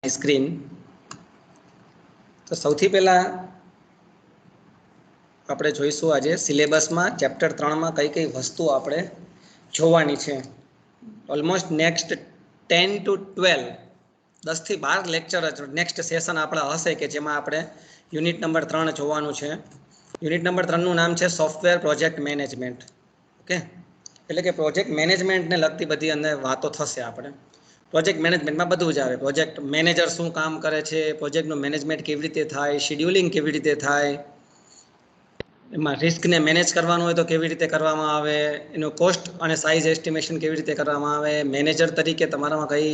Screen तो સૌથી પહેલા આપણે જોઈશું આજે સિલેબસમાં ચેપ્ટર 3 માં કઈ કઈ વસ્તુ આપણે જોવાની છે. ઓલમોસ્ટ નેક્સ્ટ 10 to 12 10 થી 12 લેક્ચર નેક્સ્ટ સેશન આપણા હશે કે જેમાં આપણે યુનિટ નંબર 3 જોવાનું છે. યુનિટ નંબર 3 નું નામ છે સોફ્ટવેર પ્રોજેક્ટ મેનેજમેન્ટ. ઓકે, એટલે કે પ્રોજેક્ટ મેનેજમેન્ટને લગતી બધી અંદર વાતો થશે. આપણે પ્રોજેક્ટ મેનેજમેન્ટમાં બધું જ આવે. પ્રોજેક્ટ મેનેજર શું કામ કરે છે, પ્રોજેક્ટનું મેનેજમેન્ટ કેવી રીતે થાય, શેડ્યુલિંગ કેવી રીતે થાય, એમાં રિસ્કને મેનેજ કરવાનું હોય તો કેવી રીતે કરવામાં આવે, એનું કોસ્ટ અને સાઇઝ એસ્ટિમેશન કેવી રીતે કરવામાં આવે, મેનેજર તરીકે તમારામાં કઈ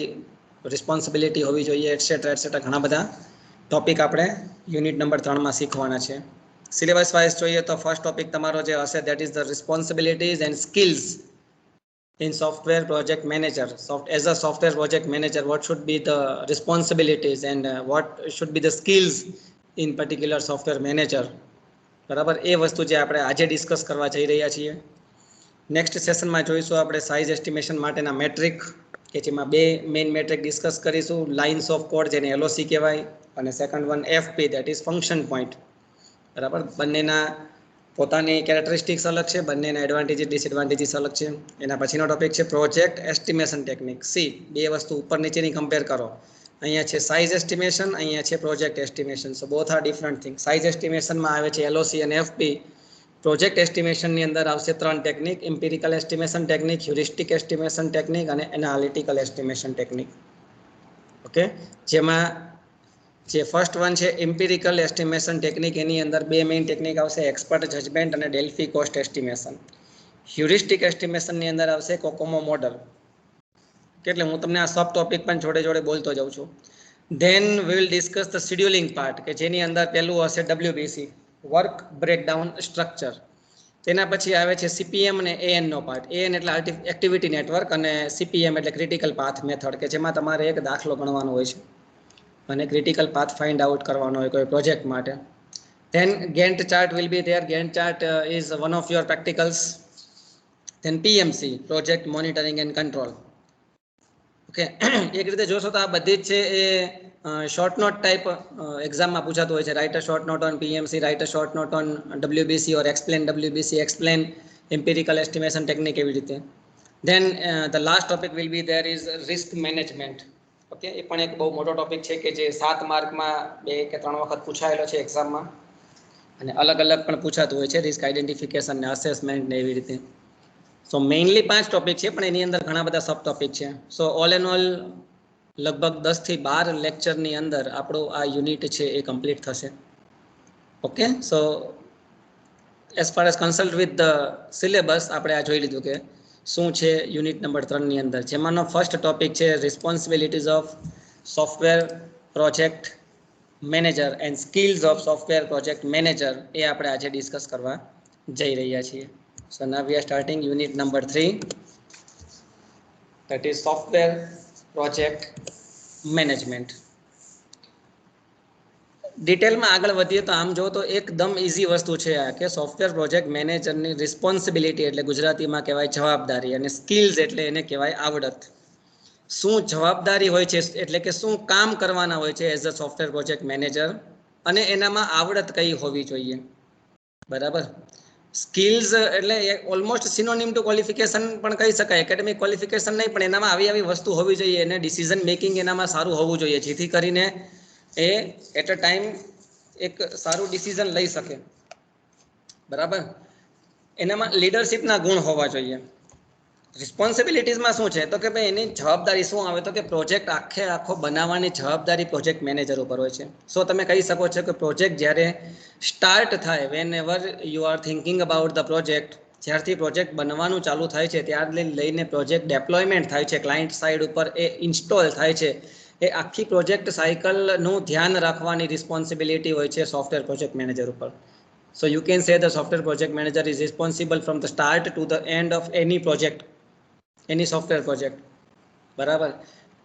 રિસ્પોન્સિબિલિટી હોવી જોઈએ, એટસેટ્રા એટસેટ્રા ઘણા બધા ટોપિક આપણે યુનિટ નંબર 3માં શીખવાના છે. સિલેબસ વાઇઝ જોઈએ તો ફર્સ્ટ ટોપિક તમારો જે હશે that is the responsibilities and skills in software project manager. As a software project manager, what should be the responsibilities and what should be the skills in particular software manager. બરાબર, એ વસ્તુ જે આપણે આજે discuss કરવા જઈ રહ્યા છીએ. Next સેશનમાં જોઈશું આપણે સાઇઝ એસ્ટિમેશન માટેના મેટ્રિક, કે જેમાં બે મેઇન મેટ્રિક ડિસ્કસ કરીશું. લાઇન્સ ઓફ કોડ જેને એલઓસી કહેવાય, અને second one FP that is function point. બરાબર, બંનેના પોતાની કેરેક્ટરિસ્ટિક્સ અલગ છે, બંનેના એડવાન્ટેજીસ ડિસએડવાન્ટેજીસ અલગ છે. એના પછીનો ટોપિક છે પ્રોજેક્ટ એસ્ટિમેશન ટેકનિક. બે વસ્તુ ઉપર નીચેની કમ્પેર કરો. અહીંયા છે સાઇઝ એસ્ટિમેશન, અહીંયા છે project estimation. So both are different thing. Size એસ્ટિમેશનમાં આવે છે એલઓસી અને એફપી. પ્રોજેક્ટ એસ્ટિમેશનની અંદર આવશે 3 technique: empirical estimation technique, heuristic estimation technique અને એનાલિટિકલ એસ્ટિમેશન ટેકનિક. ઓકે, જેમાં જે ફર્સ્ટ વન છે એમ્પિરિકલ એસ્ટિમેશન ટેકનિક, એની અંદર બે મેઇન ટેકનિક આવશે: એક્સપર્ટ જજમેન્ટ અને ડેલ્ફી કોસ્ટ એસ્ટિમેશન. હ્યુરિસ્ટિક એસ્ટિમેશનની અંદર આવશે કોકોમો મોડલ. એટલે હું તમને આ સબ ટોપિક પણ જોડે જોડે બોલતો જાઉં છું. Then we will discuss the scheduling part, કે જેની અંદર પહેલું હશે ડબ્લ્યુબીસી, વર્ક બ્રેકડાઉન સ્ટ્રક્ચર. તેના પછી આવે છે સીપીએમ અને એએનનો પાર્ટ. એએન એટલે એક્ટિવિટી નેટવર્ક અને સીપીએમ એટલે ક્રિટિકલ પાથ મેથડ, કે જેમાં તમારે એક દાખલો ગણવાનો હોય છે અને ક્રિટિકલ પાથ ફાઇન્ડ આઉટ કરવાનો હોય કોઈ પ્રોજેક્ટ માટે. Then Gantt chart will be there. Gantt chart is one of your practicals. Then PMC, project monitoring and control. Okay, એક રીતે જોશો તો આ બધી જ છે એ શોર્ટ નોટ ટાઈપ એક્ઝામમાં પૂછાતું હોય છે. Write a short note on PMC, write a short note on WBC or explain WBC, explain empirical estimation technique, એવી રીતે. Then the last topic will be there is risk management. Okay, એ પણ એક બહુ મોટો ટોપિક છે કે જે 7 માર્કમાં 2 કે 3 વખત પૂછાયેલો છે એક્ઝામમાં, અને અલગ અલગ પણ પૂછાતું હોય છે, રિસ્ક આઈડેન્ટિફિકેશન ને અસેસમેન્ટ ને એવી રીતે. સો મેઇનલી 5 ટોપિક છે, પણ એની અંદર ઘણા બધા સબ ટોપિક છે. સો ઓલ એન્ડ ઓલ લગભગ 10 થી 12 લેક્ચરની અંદર આપણું આ યુનિટ છે એ કમ્પ્લીટ થશે. Okay, so as far as consult with the syllabus આપણે આ જોઈ લીધું કે શું છે યુનિટ નંબર 3ની અંદર, જેમાંનો ફર્સ્ટ ટોપિક છે responsibilities of software project manager and skills of software project manager. એ આપણે આજે ડિસ્કસ કરવા જઈ રહ્યા છીએ. So now we are starting unit number 3, that is software project management. ડિટેલમાં આગળ વધીએ તો આમ જો તો એકદમ ઇઝી વસ્તુ છે આ, કે સોફ્ટવેર પ્રોજેક્ટ મેનેજરની રિસ્પોન્સિબિલિટી એટલે ગુજરાતીમાં કહેવાય જવાબદારી, અને સ્કિલ્સ એટલે એને કહેવાય આવડત. શું જવાબદારી હોય છે એટલે કે શું કામ કરવાના હોય છે as a software project manager, અને એનામાં આવડત કઈ હોવી જોઈએ. બરાબર, સ્કિલ્સ એટલે ઓલમોસ્ટ સિનોનિમ ટુ ક્વોલિફિકેશન પણ કહી શકાય. એકેડેમિક ક્વોલિફિકેશન નહીં, પણ એનામાં આવી વસ્તુ હોવી જોઈએ, એને ડિસિઝન મેકિંગ એનામાં સારું હોવું જોઈએ, જેથી કરીને એ એટ અ ટાઈમ એક સારું ડિસિઝન લઈ શકે. બરાબર, એનામાં લીડરશિપના ગુણ હોવા જોઈએ. રિસ્પોન્સિબિલિટીઝમાં શું છે તો કે ભાઈ એની જવાબદારી શું આવે તો કે પ્રોજેક્ટ આખો બનાવવાની જવાબદારી પ્રોજેક્ટ મેનેજર ઉપર હોય છે. સો તમે કહી શકો છો કે પ્રોજેક્ટ જ્યારે સ્ટાર્ટ થાય, whenever you are thinking about the project, જ્યારથી પ્રોજેક્ટ બનવાનું ચાલુ થાય છે ત્યારથી લઈને પ્રોજેક્ટ ડેપ્લોયમેન્ટ થાય છે, ક્લાયન્ટ સાઇડ ઉપર એ ઇન્સ્ટોલ થાય છે, એ આખી પ્રોજેક્ટ સાયકલનું ધ્યાન રાખવાની રિસ્પોન્સિબિલિટી હોય છે સોફ્ટવેર પ્રોજેક્ટ મેનેજર ઉપર. So you can say the software project manager is responsible from the start to the end of any project, any software project. બરાબર,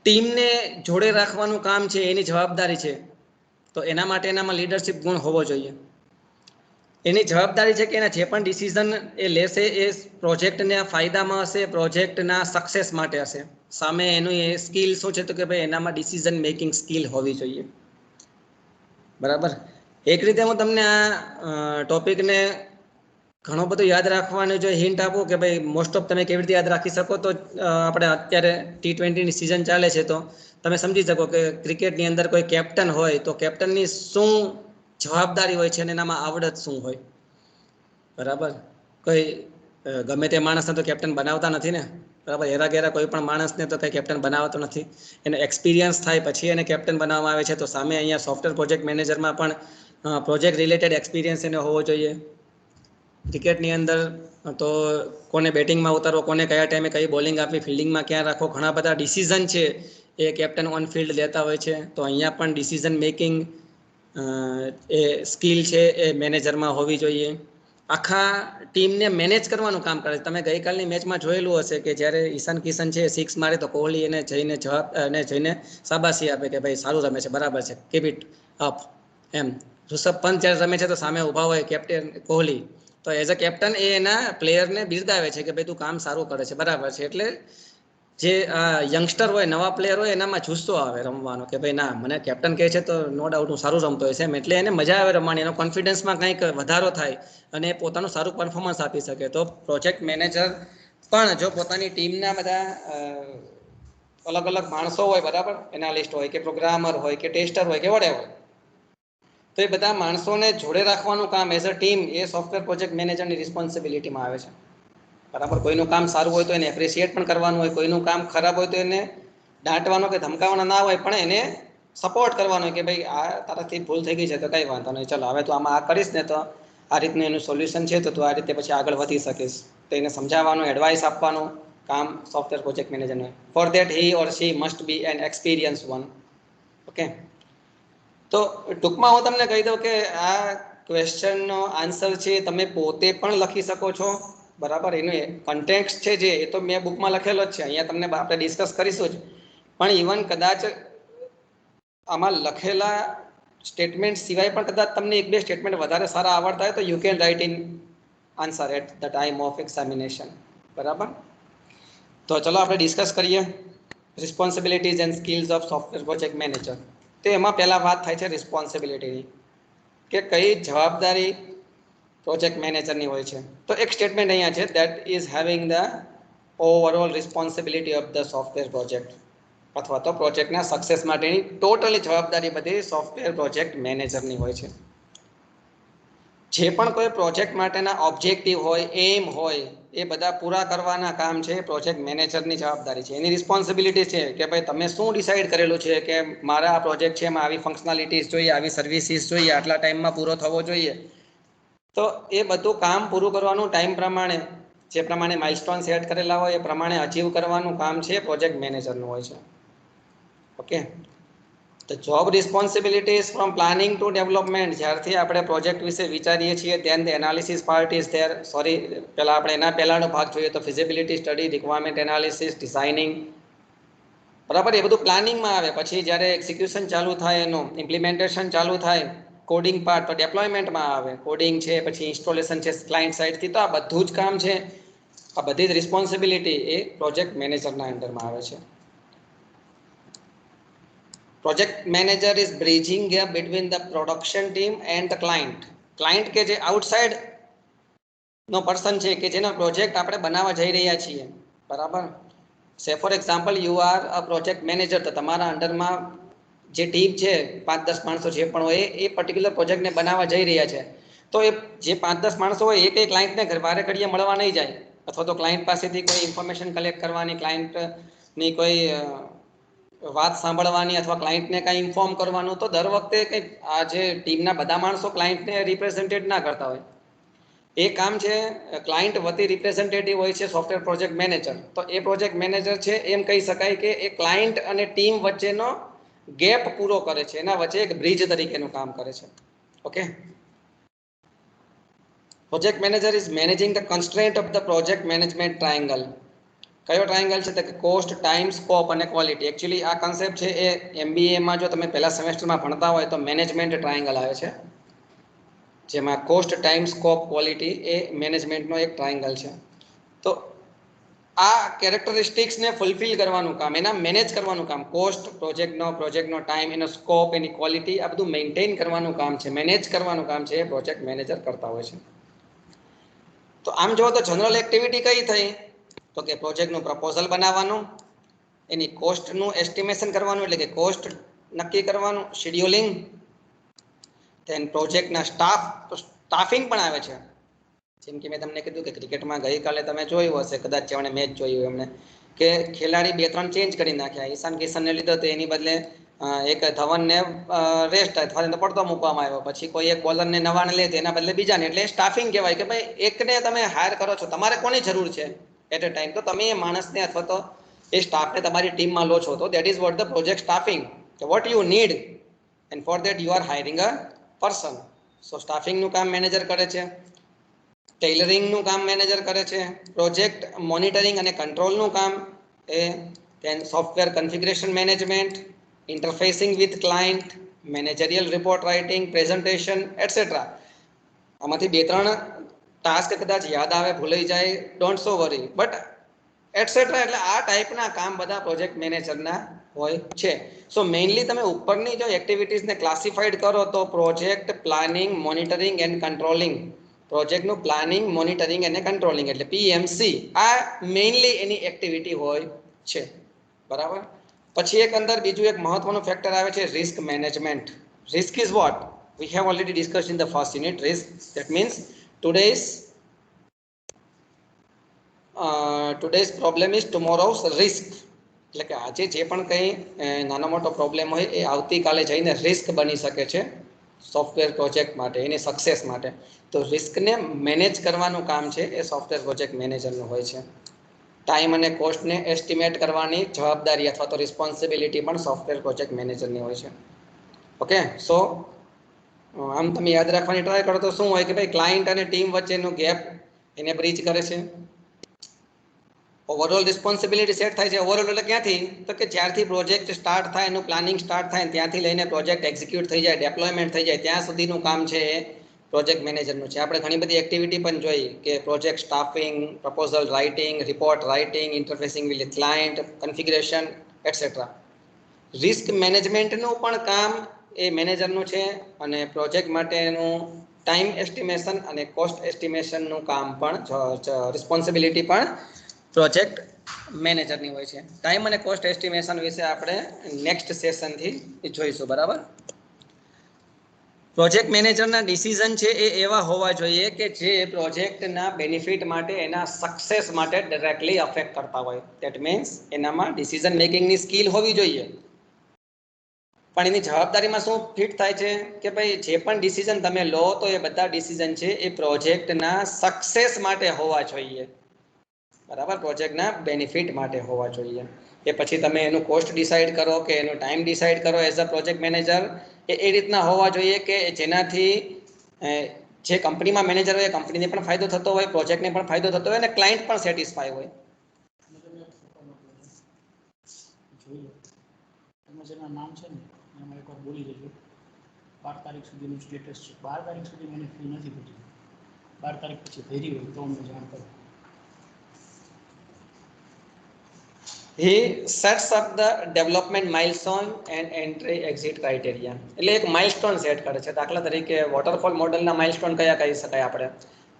ટીમને જોડે રાખવાનું કામ છે એની જવાબદારી છે, તો એના માટે એનામાં લીડરશિપ ગુણ હોવો જોઈએ. એની જવાબદારી છે કે એના જે પણ ડિસિઝન એ લેશે એ પ્રોજેક્ટના ફાયદામાં હશે, પ્રોજેક્ટના સક્સેસ માટે હશે. સામે એનું એ સ્કિલ શું છે તો કે ભાઈ એનામાં ડિસિઝન મેકિંગ સ્કિલ હોવી જોઈએ, બરાબર. એક રીતે હું તમને આ ટોપિકને ઘણો બધું યાદ રાખવાનું જો હિન્ટ આપું કે ભાઈ મોસ્ટ ઓફ તમે કેવી રીતે યાદ રાખી શકો, તો આપણે અત્યારે T20ની સિઝન ચાલે છે તો તમે સમજી શકો કે ક્રિકેટની અંદર કોઈ કેપ્ટન હોય તો કેપ્ટનની શું જવાબદારી હોય છે અને એનામાં આવડત શું હોય, બરાબર. કોઈ ગમે તે માણસને તો કેપ્ટન બનાવતા નથી ને, બરાબર. હેરા ઘેરા કોઈ પણ માણસને તો કંઈ કેપ્ટન બનાવતો નથી, એને એક્સપિરિયન્સ થાય પછી એને કેપ્ટન બનાવવામાં આવે છે. તો સામે અહીંયા સોફ્ટવેર પ્રોજેક્ટ મેનેજરમાં પણ પ્રોજેક્ટ રિલેટેડ એક્સપિરિયન્સ એને હોવો જોઈએ. ક્રિકેટની અંદર તો કોને બેટિંગમાં ઉતારવો, કોને કયા ટાઈમે કઈ બોલિંગ આપવી, ફિલ્ડિંગમાં ક્યાં રાખવો, ઘણા બધા ડિસિઝન છે એ કેપ્ટન ઓન ફિલ્ડ લેતા હોય છે. તો અહીંયા પણ ડિસિઝન મેકિંગ એ સ્કિલ છે એ મેનેજરમાં હોવી જોઈએ. આખા ટીમને મેનેજ કરવાનું કામ કરે છે. તમે ગઈકાલની મેચમાં જોયેલું હશે કે જ્યારે ઈશાન કિશન છે 6 મારે તો કોહલી એને જઈને શાબાશી આપે કે ભાઈ સારું રમે છે, બરાબર છે, કીપ ઇટ અપ એમ. ઋષભ પંત જ્યારે રમે છે તો સામે ઊભા હોય કેપ્ટન કોહલી, તો એઝ અ કેપ્ટન એ એના પ્લેયરને બિરદાવે છે કે ભાઈ તું કામ સારું કરે છે, બરાબર છે. એટલે જે યંગસ્ટર હોય, નવા પ્લેયર હોય, એનામાં જુસ્સો આવે રમવાનો કે ભાઈ ના મને કેપ્ટન કહે છે તો નો ડાઉટ હું સારું રમતો હોય છે એમ. એટલે એને મજા આવે રમવાની, એનો કોન્ફિડન્સમાં કંઈક વધારો થાય અને એ પોતાનું સારું પરફોર્મન્સ આપી શકે. તો પ્રોજેક્ટ મેનેજર પણ જો પોતાની ટીમના બધા અલગ અલગ માણસો હોય, બરાબર, એનાલિસ્ટ હોય કે પ્રોગ્રામર હોય કે ટેસ્ટર હોય કે વોટેવર, તો એ બધા માણસોને જોડે રાખવાનું કામ as a team A software project મેનેજરની રિસ્પોન્સિબિલિટીમાં આવે છે, બરાબર. કોઈનું કામ સારું હોય તો એને એપ્રિશિએટ પણ કરવાનું હોય, કોઈનું કામ ખરાબ હોય તો એને ડાંટવાનો કે ધમકાવવાનો ના હોય, પણ એને સપોર્ટ કરવાનો હોય કે ભાઈ આ તારાથી ભૂલ થઈ ગઈ છે તો કંઈ વાંધો નહીં, ચલો હવે તું આમાં આ કરીશ ને તો આ રીતનું એનું સોલ્યુશન છે, તો તું આ રીતે પછી આગળ વધી શકીશ. તો એને સમજાવવાનું, એડવાઇસ આપવાનું કામ સોફ્ટવેર પ્રોજેક્ટ મેનેજરનું. For that he or she must be an experience one. Okay, તો ટૂંકમાં હું તમને કહી દઉં કે આ ક્વેશ્ચનનો આન્સર છે તમે પોતે પણ લખી શકો છો, બરાબર. એનું કન્ટેક્સ્ટ છે જે એ તો મેં બુકમાં લખેલો જ છે, અહીંયા તમને આપણે ડિસ્કસ કરીશું જ. પણ ઇવન કદાચ આમાં લખેલા સ્ટેટમેન્ટ સિવાય પણ કદાચ તમને એક બે સ્ટેટમેન્ટ વધારે સારા આવડતા હોય તો you can write in answer at the time of examination, બરાબર. તો ચલો આપણે ડિસ્કસ કરીએ responsibilities and skills of software project manager. તો એમાં પહેલા વાત થાય છે રિસ્પોન્સિબિલિટીની, કે કઈ જવાબદારી પ્રોજેક્ટ મેનેજરની હોય છે. તો એક સ્ટેટમેન્ટ અહીંયા છે, that is having the overall responsibility of the software project, અથવા તો પ્રોજેક્ટના સક્સેસ માટેની ટોટલી જવાબદારી બધી સોફ્ટવેર પ્રોજેક્ટ મેનેજરની હોય છે. જે પણ કોઈ પ્રોજેક્ટ માટેના ઓબ્જેક્ટિવ હોય, એમ હોય, એ બધા પૂરા કરવાના કામ છે પ્રોજેક્ટ મેનેજરની જવાબદારી છે, એની રિસ્પોન્સિબિલિટી છે કે ભાઈ તમે શું ડિસાઇડ કરેલું છે કે મારા આ પ્રોજેક્ટ છે એમાં આવી ફંક્શનાલિટીઝ જોઈએ, આવી સર્વિસીસ જોઈએ, આટલા ટાઈમમાં પૂરો થવો જોઈએ. તો એ બધું કામ પૂરું કરવાનું ટાઈમ પ્રમાણે જે પ્રમાણે માઇલસ્ટોન સેટ કરેલા હોય એ પ્રમાણે અચીવ કરવાનું કામ છે પ્રોજેક્ટ મેનેજરનું હોય છે. ઓકે, તો job responsibilities from planning to development. જ્યારથી આપણે પ્રોજેક્ટ વિશે વિચારીએ છીએ then the analysis part is there. પહેલાં આપણે એના પહેલાંનો ભાગ જોઈએ તો feasibility study, requirement analysis, designing, બરાબર. એ બધું પ્લાનિંગમાં આવે. પછી જ્યારે એક્ઝિક્યુશન ચાલુ થાય, એનું ઇમ્પ્લિમેન્ટેશન ચાલુ થાય, કોડિંગ પાર્ટ તો ડેપ્લોયમેન્ટમાં આવે. કોડિંગ છે, પછી ઇન્સ્ટોલેશન છે ક્લાયન્ટ સાઇડથી. તો આ બધું જ કામ છે, આ બધી જ રિસ્પોન્સિબિલિટી એ પ્રોજેક્ટ મેનેજરના અંડરમાં આવે છે. Project manager is bridging gap between the production team and the client. Client કે જે આઉટસાઇડ નો પર્સન છે કે જેનો પ્રોજેક્ટ આપણે બનાવવા જઈ રહ્યા છીએ, બરાબર. સે for example you are a project manager, તો તમારા અંડરમાં જે ટીમ છે 5-10 માણસો જે પણ હોય એ પર્ટિક્યુલર પ્રોજેક્ટને બનાવવા જઈ રહ્યા છે. તો એ જે 5-10 માણસો હોય એ ક્લાયન્ટને વારે ઘડીએ મળવા નહીં જાય, અથવા તો ક્લાયન્ટ પાસેથી કોઈ ઇન્ફોર્મેશન કલેક્ટ કરવાની, ક્લાયન્ટની કોઈ વાત સાંભળવાની અથવા ક્લાયન્ટને કાંઈ ઇન્ફોર્મ કરવાનું, તો દર વખતે કંઈક આ જે ટીમના બધા માણસો ક્લાયન્ટને રિપ્રેઝેન્ટેટ ના કરતા હોય. એ કામ છે ક્લાયન્ટ વતી રિપ્રેઝેન્ટેટિવ હોય છે સોફ્ટવેર પ્રોજેક્ટ મેનેજર. તો એ પ્રોજેક્ટ મેનેજર છે એમ કહી શકાય કે એ ક્લાયન્ટ અને ટીમ વચ્ચેનો ગેપ પૂરો કરે છે, એના વચ્ચે એક બ્રિજ તરીકેનું કામ કરે છે. Okay, project manager is managing the constraint of the project management triangle. કયો ટ્રાયંગલ છે? તો કે કોસ્ટ, ટાઈમ, સ્કોપ અને ક્વોલિટી. એકચ્યુઅલી આ કન્સેપ્ટ છે એ MBAમાં જો તમે પહેલા સેમેસ્ટરમાં ભણતા હોય તો મેનેજમેન્ટ ટ્રાયંગલ આવે છે, જેમાં કોસ્ટ, ટાઈમ, સ્કોપ, ક્વોલિટી એ મેનેજમેન્ટનો એક ટ્રાયંગલ છે. તો આ કેરેક્ટરિસ્ટિક્સ ને ફુલફિલ કરવાનું કામ, એના મેનેજ કરવાનું કામ, કોસ્ટ, પ્રોજેક્ટનો ટાઈમ, એનો સ્કોપ, એની ક્વોલિટી, આ બધું મેન્ટેન કરવાનું કામ છે, મેનેજ કરવાનું કામ છે, એ પ્રોજેક્ટ મેનેજર કરતા હોય છે. તો આમ જો તો જનરલ એક્ટિવિટી કઈ થઈ તો કે પ્રોજેક્ટનું પ્રપોઝલ બનાવવાનું, એની કોસ્ટનું એસ્ટિમેશન કરવાનું એટલે કે કોસ્ટ નક્કી કરવાનું, શેડ્યુલિંગ, ધેન પ્રોજેક્ટના સ્ટાફિંગ પણ આવે છે. જેમ કે મેં તમને કીધું કે ક્રિકેટમાં ગઈકાલે તમે જોયું હશે, કદાચ જેમણે મેચ જોયું એમને, કે ખેલાડી 2-3 ચેન્જ કરી નાખ્યા. ઈશાન કિશનને લીધો તો એની બદલે એક ધવનને રેસ્ટ અથવા પડતો મૂકવામાં આવ્યો, પછી કોઈ એક બોલરને નવાને લે એના બદલે બીજાને, એટલે સ્ટાફિંગ કહેવાય કે ભાઈ એકને તમે હાયર કરો છો, તમારે કોની જરૂર છે એટ અ ટાઈમ, તો તમે એ માણસને અથવા તો એ સ્ટાફને તમારી ટીમમાં લો છો, તો that is what the project staffing, what you need and for that you are hiring a person. So સ્ટાફિંગનું કામ મેનેજર કરે છે, ટેલરિંગનું કામ મેનેજર કરે છે, પ્રોજેક્ટ મોનિટરિંગ અને કંટ્રોલનું કામ એ, then software configuration management, interfacing with client, managerial report writing, presentation etcetera. આમાંથી 2-3 ટાસ્ક કદાચ યાદ આવે, ભૂલાઈ જાય, don't so worry, but etcetera. એટલે આ ટાઈપના કામ બધા પ્રોજેક્ટ મેનેજરના હોય છે. સો મેઇનલી તમે ઉપરની જો એક્ટિવિટીઝને ક્લાસિફાઈડ કરો તો project planning, monitoring and controlling, પ્રોજેક્ટનું પ્લાનિંગ, મોનિટરિંગ અને કંટ્રોલિંગ એટલે પીએમસી, આ મેઇનલી એની એક્ટિવિટી હોય છે. બરાબર. પછી એક અંદર બીજું એક મહત્વનું ફેક્ટર આવે છે risk management. Risk is what we have already discussed in the first unit. Risk, that means today's problem is tomorrow's risk. એટલે કે આજે જે પણ કંઈ નાનો મોટો પ્રોબ્લેમ હોય એ આવતીકાલે જઈને રિસ્ક બની શકે છે સોફ્ટવેર પ્રોજેક્ટ માટે, એની સક્સેસ માટે. તો રિસ્કને મેનેજ કરવાનું કામ છે એ સોફ્ટવેર પ્રોજેક્ટ મેનેજરનું હોય છે. ટાઈમ અને કોસ્ટને એસ્ટિમેટ કરવાની જવાબદારી અથવા તો રિસ્પોન્સિબિલિટી પણ સોફ્ટવેર પ્રોજેક્ટ મેનેજરની હોય છે. ઓકે, સો આમ તમે યાદ રાખવાની ટ્રાય કરો તો શું હોય કે ભાઈ ક્લાયન્ટ અને ટીમ વચ્ચેનું ગેપ એને બ્રીચ કરે છે. ઓવરઓલ રિસ્પોન્સિબિલિટી સેટ થાય છે. ઓવરઓલ એટલે ક્યાંથી તો કે જ્યારથી પ્રોજેક્ટ સ્ટાર્ટ થાય, એનું પ્લાનિંગ સ્ટાર્ટ થાય ત્યાંથી લઈને પ્રોજેક્ટ એક્ઝિક્યુટ થઈ જાય, ડેપ્લોયમેન્ટ થઈ જાય, ત્યાં સુધીનું કામ છે એ પ્રોજેક્ટ મેનેજરનું છે. આપણે ઘણી બધી એક્ટિવિટી પણ જોઈ કે project staffing, proposal writing, report writing, interfacing with client, configuration etcetera. Risk મેનેજમેન્ટનું પણ કામ એ મેનેજરનું છે અને પ્રોજેક્ટ માટેનું ટાઈમ એસ્ટિમેશન અને કોસ્ટ એસ્ટિમેશનનું કામ પણ રિસ્પોન્સિબિલિટી પણ પ્રોજેક્ટ મેનેજરની હોય છે. ટાઈમ અને કોસ્ટ એસ્ટિમેશન વિશે આપણે નેક્સ્ટ સેશનથી જોઈશું. બરાબર. પ્રોજેક્ટ મેનેજરના ડિસિઝન છે એ એવા હોવા જોઈએ કે જે પ્રોજેક્ટના બેનિફિટ માટે, એના સક્સેસ માટે ડાયરેક્ટલી અફેક્ટ કરતા હોય. દેટ મીન્સ એનામાં ડિસિઝન મેકિંગની સ્કિલ હોવી જોઈએ. પણ એની જવાબદારીમાં શું ફિટ થાય છે કે ભાઈ જે પણ ડિસિઝન તમે લો તો એ બધા ડિસિઝન છે એ પ્રોજેક્ટના સક્સેસ માટે હોવા જોઈએ. બરાબર. પ્રોજેક્ટના બેનિફિટ માટે હોવા જોઈએ. એ પછી તમે એનું કોસ્ટ ડિસાઇડ કરો કે એનો ટાઈમ ડિસાઇડ કરો એઝ અ પ્રોજેક્ટ મેનેજર, એ રીતના હોવા જોઈએ કે જેનાથી જે કંપનીમાં મેનેજર હોય એ કંપનીને પણ ફાયદો થતો હોય, પ્રોજેક્ટને પણ ફાયદો થતો હોય અને ક્લાયન્ટ પણ સેટિસ્ફાય હોય. જેના નામ છે ને એમાં એકવાર બોલી દેજો. 12 તારીખ સુધીનું સ્ટેટસ છે. 12 તારીખ સુધી મને ફી નથી પડી. 12 તારીખ પછી ભરી હોય તો અમને જાણ કરો. He sets up the development milestone and entry exit criteria. એટલે એક માઇલસ્ટોન સેટ કરે છે. દાખલા તરીકે વોટરફોલ મોડલના માઇલસ્ટોન કયા કહી શકાય આપણે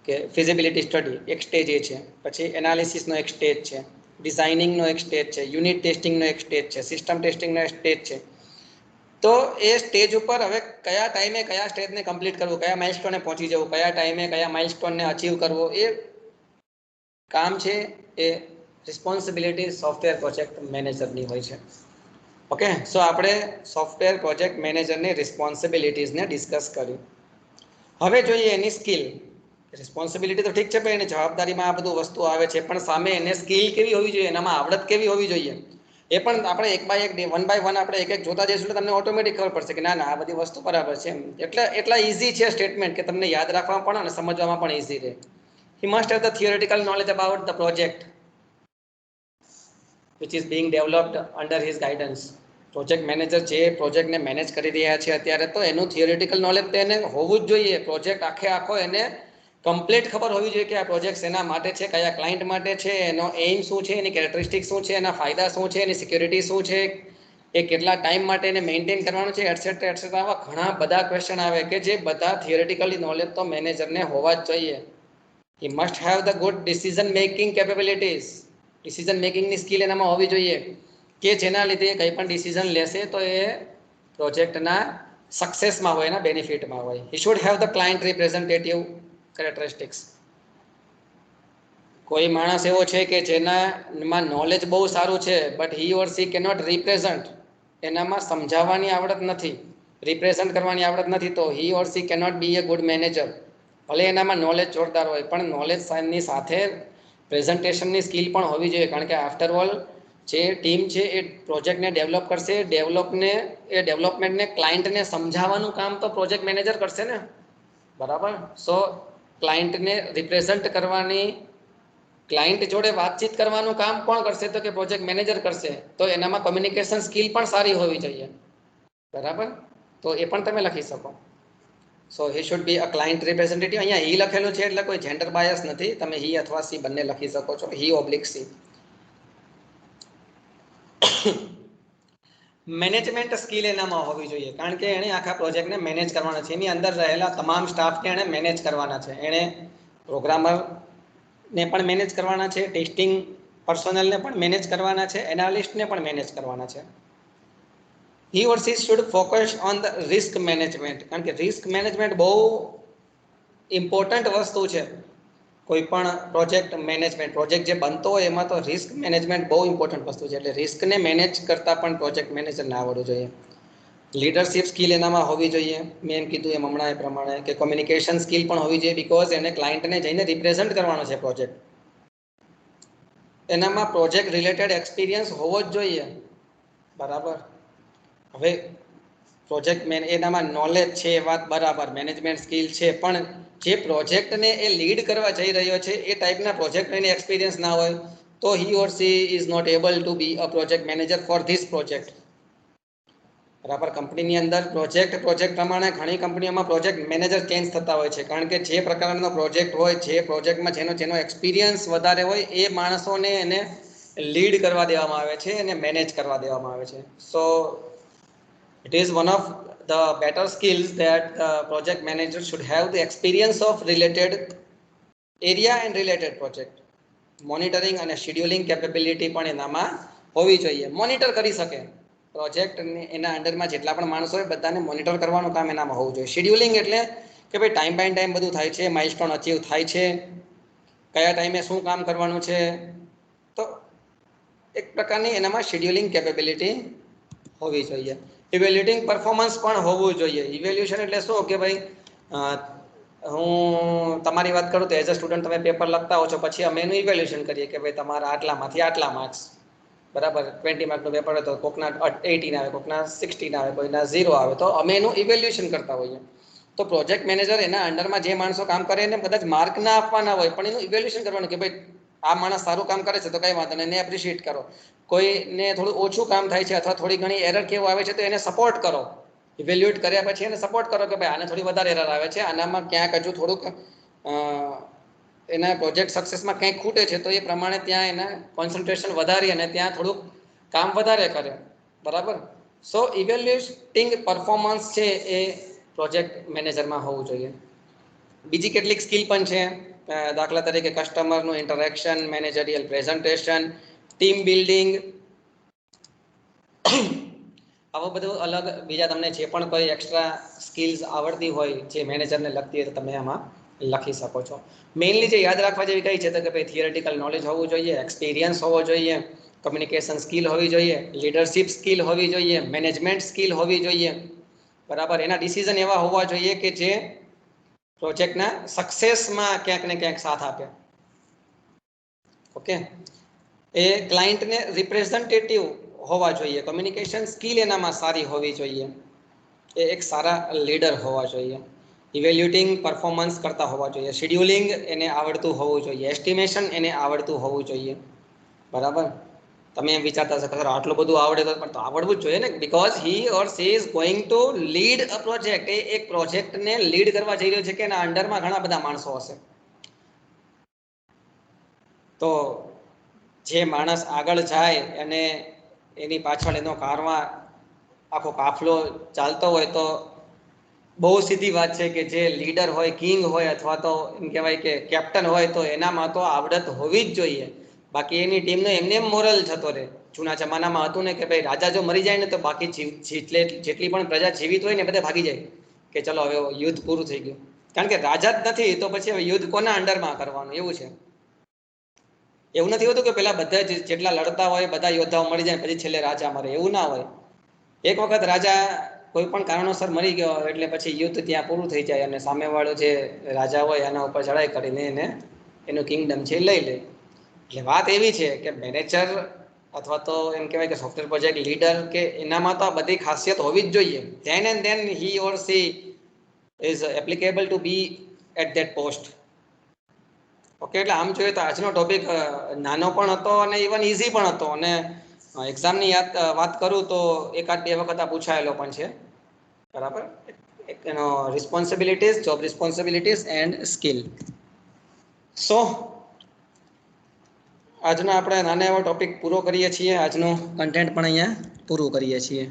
કે ફિઝિબિલિટી સ્ટડી એક સ્ટેજ એ છે, પછી એનાલિસિસનો એક સ્ટેજ છે, ડિઝાઇનિંગનો એક સ્ટેજ છે, યુનિટ ટેસ્ટિંગનો એક સ્ટેજ છે, સિસ્ટમ ટેસ્ટિંગનો એક સ્ટેજ છે. તો એ સ્ટેજ ઉપર હવે કયા ટાઈમે કયા સ્ટેજને કમ્પ્લીટ કરવું, કયા માઇલસ્ટોને પહોંચી જવું, કયા ટાઈમે કયા માઇલસ્ટોનને અચીવ કરવો, એ કામ છે એ રિસ્પોન્સિબિલિટી સોફ્ટવેર પ્રોજેક્ટ મેનેજરની હોય છે. ઓકે, સો આપણે સોફ્ટવેર પ્રોજેક્ટ મેનેજરની રિસ્પોન્સિબિલિટીઝને ડિસ્કસ કરી. હવે જોઈએ એની સ્કિલ. રિસ્પોન્સિબિલિટી તો ઠીક છે, પણ એની જવાબદારીમાં આ બધું વસ્તુ આવે છે, પણ સામે એને સ્કિલ કેવી હોવી જોઈએ, એનામાં આવડત કેવી હોવી જોઈએ, એ પણ આપણે એક બાય એક, વન બાય વન આપણે એક એક જોતા જઈશું એટલે તમને ઓટોમેટિક ખબર પડશે કે ના ના આ બધી વસ્તુ બરાબર છે. એટલા ઇઝી છે સ્ટેટમેન્ટ કે તમને યાદ રાખવામાં પણ અને સમજવામાં પણ ઇઝી રહે. He must have the theoretical knowledge about the project which is being developed under his guidance. Project manager જે પ્રોજેક્ટને મેનેજ કરી રહ્યા છે અત્યારે, તો એનું થિયોરિટિકલ નોલેજ તો એને હોવું જ જોઈએ. પ્રોજેક્ટ આખે આખો એને કમ્પ્લીટ ખબર હોવી જોઈએ કે આ પ્રોજેક્ટ શેના માટે છે, કયા ક્લાયન્ટ માટે છે, એનો એઇમ શું છે, એની કેરેક્ટરિસ્ટિક શું છે, એના ફાયદા શું છે, એની સિક્યોરિટી શું છે, એ કેટલા ટાઈમ માટે એને મેન્ટેન કરવાનું છે, એટસેટ્રા એટસેટ્રા. આવા ઘણા બધા ક્વેશ્ચન આવે કે જે બધા થિયરિટિકલી નોલેજ તો મેનેજરને હોવા જ જોઈએ. he must have the good decision making capabilities. Decision મેકિંગની સ્કિલ એનામાં હોવી જોઈએ કે જેના લીધે કંઈ પણ ડિસિઝન લેશે તો એ પ્રોજેક્ટના સક્સેસમાં હોય, એના બેનિફિટમાં હોય. he should have the client representative characteristics. કોઈ માણસ એવો છે કે જેનામાં નોલેજ બહુ સારું છે but he or she cannot represent, એનામાં સમજાવવાની આવડત નથી, રિપ્રેઝન્ટ કરવાની આવડત નથી, તો he or she cannot be a good manager. ભલે એનામાં નોલેજ જોરદાર હોય પણ નોલેજની સાથે પ્રેઝન્ટેશનની સ્કિલ પણ હોવી જોઈએ. કારણ કે આફ્ટર ઓલ જે ટીમ છે એ પ્રોજેક્ટને ડેવલપ કરશે, ડેવલપમેન્ટને ક્લાયન્ટને સમજાવવાનું કામ તો પ્રોજેક્ટ મેનેજર કરશે ને, બરાબર. સો ક્લાયન્ટને રિપ્રેઝન્ટ કરવાની, ક્લાયન્ટ જોડે વાતચીત કરવાનું કામ કોણ કરશે તો કે પ્રોજેક્ટ મેનેજર કરશે. તો એનામાં કોમ્યુનિકેશન સ્કિલ પણ સારી હોવી જોઈએ, બરાબર. તો એ પણ તમે લખી શકો. So he should be a client representative. અહીંયા હી લખેલું છે એટલે કોઈ જેન્ડર બાયસ નથી, તમે હી અથવા સી બંને લખી શકો છો, હી ઓબ્લિક સી. મેનેજમેન્ટ સ્કિલ એનામાં હોવી જોઈએ કારણ કે એણે આખા પ્રોજેક્ટને મેનેજ કરવાના છે, એની અંદર રહેલા તમામ સ્ટાફને એણે મેનેજ કરવાના છે, એણે પ્રોગ્રામરને પણ મેનેજ કરવાના છે, ટેસ્ટિંગ પર્સનલને પણ મેનેજ કરવાના છે, એનાલિસ્ટને પણ મેનેજ કરવાના છે. he or she should focus on the risk management. કારણ કે રિસ્ક મેનેજમેન્ટ બહુ ઇમ્પોર્ટન્ટ વસ્તુ છે. કોઈ પણ પ્રોજેક્ટ મેનેજમેન્ટ, પ્રોજેક્ટ જે બનતો હોય એમાં તો રિસ્ક મેનેજમેન્ટ બહુ ઇમ્પોર્ટન્ટ વસ્તુ છે. એટલે રિસ્કને મેનેજ કરતા પણ પ્રોજેક્ટ મેનેજરને આવડવું જોઈએ. લીડરશિપ સ્કિલ એનામાં હોવી જોઈએ, મેં એમ કીધું એમ હમણાં એ પ્રમાણે, કે કોમ્યુનિકેશન સ્કિલ પણ હોવી જોઈએ બિકોઝ એને ક્લાયન્ટને જઈને રિપ્રેઝન્ટ કરવાનો છે પ્રોજેક્ટ. એનામાં પ્રોજેક્ટ રિલેટેડ એક્સપિરિયન્સ હોવો જ જોઈએ, બરાબર. હવે પ્રોજેક્ટ એનામાં નોલેજ છે એ વાત બરાબર, મેનેજમેન્ટ સ્કિલ છે, પણ જે પ્રોજેક્ટને એ લીડ કરવા જઈ રહ્યો છે એ ટાઈપના પ્રોજેક્ટનો એને એક્સપિરિયન્સ ના હોય તો he or she is not able to be a project manager for this project. બરાબર. કંપનીની અંદર પ્રોજેક્ટ પ્રમાણે ઘણી કંપનીઓમાં પ્રોજેક્ટ મેનેજર ચેન્જ થતા હોય છે કારણ કે જે પ્રકારનો પ્રોજેક્ટ હોય, જે પ્રોજેક્ટમાં જેનો એક્સપિરિયન્સ વધારે હોય એ માણસોને એને લીડ કરવા દેવામાં આવે છે અને મેનેજ કરવા દેવામાં આવે છે. સો it is one of the better skills that the project manager should have the experience of related area and related project. Monitoring અને શેડ્યુલિંગ કેપેબિલિટી પણ એનામાં હોવી જોઈએ. મોનિટર કરી શકે પ્રોજેક્ટ, એના અંડરમાં જેટલા પણ માણસો હોય બધાને મોનિટર કરવાનું કામ એનામાં હોવું જોઈએ. શેડ્યુલિંગ એટલે કે ભાઈ ટાઈમ બાય ટાઈમ બધું થાય છે, માઇલસ્ટોન અચીવ થાય છે, કયા ટાઈમે શું કામ કરવાનું છે, તો એક પ્રકારની એનામાં શેડ્યુલિંગ કેપેબિલિટી હોવી જોઈએ. ઇવેલ્યુએટિંગ પરફોર્મન્સ પણ હોવું જોઈએ. ઇવેલ્યુએશન એટલે શું કે ભાઈ હું તમારી વાત કરું તો એઝ અ સ્ટુડન્ટ તમે પેપર લખતા હો છો, પછી અમે એનું ઇવેલ્યુએશન કરીએ કે ભાઈ તમારા આટલામાંથી આટલા માર્ક્સ, બરાબર. 20 માર્કનું પેપર હોય તો કોકના 18 આવે, કોકના 16 આવે, કોઈના 0 આવે, તો અમે એનું ઇવેલ્યુએશન કરતા હોઈએ. તો પ્રોજેક્ટ મેનેજર એના અંડરમાં જે માણસો કામ કરે એને કદાચ માર્ક ના આપવાના હોય પણ એનું ઇવેલ્યુએશન કરવાનું કે ભાઈ આ માણસ સારું કામ કરે છે તો કંઈ વાંધો નહીં, એને એપ્રિશિએટ કરો. કોઈને થોડું ઓછું કામ થાય છે અથવા થોડી ઘણી એરર કેવું આવે છે તો એને સપોર્ટ કરો. ઇવેલ્યુએટ કર્યા પછી એને સપોર્ટ કરો કે ભાઈ આને થોડી વધારે એરર આવે છે, આનામાં ક્યાંક હજુ થોડુંક એના પ્રોજેક્ટ સક્સેસમાં કંઈક ખૂટે છે તો એ પ્રમાણે ત્યાં એના કોન્સન્ટ્રેશન વધારી અને ત્યાં થોડુંક કામ વધારે કરે, બરાબર. સો ઇવેલ્યુએટિંગ પરફોર્મન્સ છે એ પ્રોજેક્ટ મેનેજરમાં હોવું જોઈએ. બીજી કેટલીક સ્કિલ પણ છે, દાખલા તરીકે કસ્ટમરનું interaction, managerial presentation, team building, આવું બધું અલગ બીજા તમને જે પણ કોઈ એક્સ્ટ્રા સ્કિલ્સ આવડતી હોય જે મેનેજરને લગતી હોય તો તમે આમાં લખી શકો છો. મેઇનલી જે યાદ રાખવા જેવી કઈ છે તો કે ભાઈ થિયરિટિકલ નોલેજ હોવું જોઈએ, એક્સપિરિયન્સ હોવો જોઈએ, કમ્યુનિકેશન સ્કિલ હોવી જોઈએ, લીડરશિપ સ્કિલ હોવી જોઈએ, મેનેજમેન્ટ સ્કિલ હોવી જોઈએ, બરાબર. એના ડિસિઝન એવા હોવા જોઈએ કે જે પ્રોજેક્ટના સક્સેસમાં ક્યાંક ને ક્યાંક સાથ આપે. ઓકે. એ ક્લાયન્ટને રિપ્રેઝન્ટેટિવ હોવા જોઈએ, કમ્યુનિકેશન સ્કિલ એનામાં સારી હોવી જોઈએ, એ એક સારા લીડર હોવા જોઈએ, ઇવેલ્યુએટિંગ પરફોર્મન્સ કરતા હોવા જોઈએ, શેડ્યુલિંગ એને આવડતું હોવું જોઈએ, એસ્ટિમેશન એને આવડતું હોવું જોઈએ, બરાબર. તમે એમ વિચારતા હશો કે આટલું બધું આવડે તો પણ તો આવડવું જ જોઈએ ને, because he or she is going to lead a project. એ એક પ્રોજેક્ટને લીડ કરવા જઈ રહ્યો છે કે એના અંડરમાં ઘણા બધા માણસો હશે, તો જે માણસ આગળ જાય અને એની પાછળ એનો કારવા આખો કાફલો ચાલતો હોય તો બહુ સીધી વાત છે કે જે લીડર હોય, કિંગ હોય અથવા તો એમ કહેવાય કે કેપ્ટન હોય તો એનામાં તો આવડત હોવી જ જોઈએ. બાકી એની ટીમનો એમને એમ મોરલ જતો રહે. જૂના જમાનામાં હતું ને કે ભાઈ રાજા જો મરી જાય ને તો બાકી જેટલી પણ પ્રજા જીવિત હોય ને બધા ભાગી જાય કે ચલો હવે યુદ્ધ પૂરું થઈ ગયું. કારણ કે રાજા જ નથી તો પછી હવે યુદ્ધ કોના અંડરમાં કરવાનું, એવું છે. એવું નથી હોતું કે પેલા બધા જેટલા લડતા હોય બધા યોદ્ધાઓ મળી જાય પછી છેલ્લે રાજા મરે, એવું ના હોય. એક વખત રાજા કોઈ પણ કારણોસર મરી ગયો એટલે પછી યુદ્ધ ત્યાં પૂરું થઈ જાય અને સામેવાળો જે રાજા હોય એના ઉપર ચડાઈ કરીને એને એનું કિંગડમ છે લઈ લે. એટલે વાત એવી છે કે મેનેજર અથવા તો એમ કહેવાય કે સોફ્ટવેર પ્રોજેક્ટ લીડર કે એનામાં તો આ બધી ખાસિયત હોવી જ જોઈએ. Then and then he or she is applicable to be at that post. Okay, એટલે આમ જોઈએ તો આજનો ટોપિક નાનો પણ હતો અને ઇવન ઇઝી પણ હતો અને એક્ઝામની વાત કરું તો એકાદ બે વખત આ પૂછાયેલો પણ છે. બરાબર, એનો responsibilities, job responsibilities and skill. So આજનો આપણે નાનો એવો ટોપિક પૂરો કરીએ છીએ. આજનું કન્ટેન્ટ પણ અહીંયા પૂરું કરીએ છીએ.